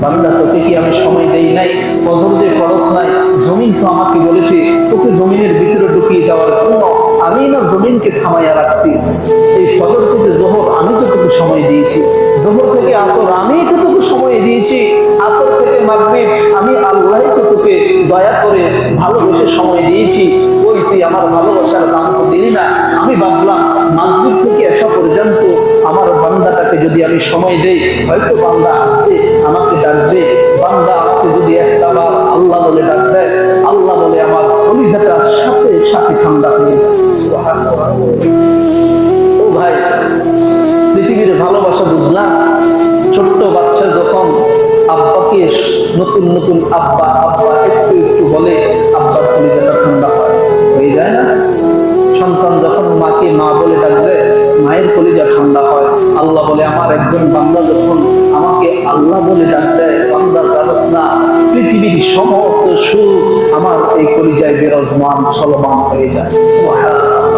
বান্দা তোকে কি আমি সময় দেই নাই? ফজর যে ফরজ নাই, জমিন তো আমাকে বলেছে তোকে জমিনের ভিতরে ঢুকিয়ে দেওয়ার জন্য, আমি না জমিনকে থামাইয়া রাখছি। এই ফজর থেকে জোহর আমি তো তোকে সময় দিয়েছি, জোহর থেকে আসর আমি তো তোকে সময় দিয়েছি, আসর থেকে মাগরিব আমি আল্লাহ তো তোকে দয়া করে ভালোবেসে সময় দিয়েছি। ওই তুই আমার ভালোবাসার দাম তো দিলি না। আমি ভাবলাম মাগরিব থেকে এসা পর্যন্ত আমার বান্দাটাকে যদি আমি সময় দেই, হয়তো বান্দা আসবে, আমাকে ডাকবে। বান্দা আমাকে যদি একটা বার আল্লাহ বলে ডাক দেয়, আল্লাহ বলে আমার কলিজাটা সাথে সাথে ঠান্ডা হয়ে যায়। সুবহানাল্লাহ। ও ভাই, পৃথিবীর ভালোবাসা বুঝলাম। ছোট্ট বাচ্চা যখন আব্বাকে নতুন নতুন আব্বা আব্বা একটু একটু বলে, আব্বার কলিজাটা ঠান্ডা হয়ে যায় না? সন্তান যখন মাকে মা বলে ডাক দেয়, মায়ের কলিজা ঠান্ডা হয়। আল্লাহ বলে আমার একজন বান্দা যখন আমাকে আল্লাহ বলে ডাক দেয়, বান্দা জানোস না পৃথিবীর সমস্ত সুখ আমার এই কলিজায় বিরাজমান চলমান হয়ে যায়। সুবহানাল্লাহ।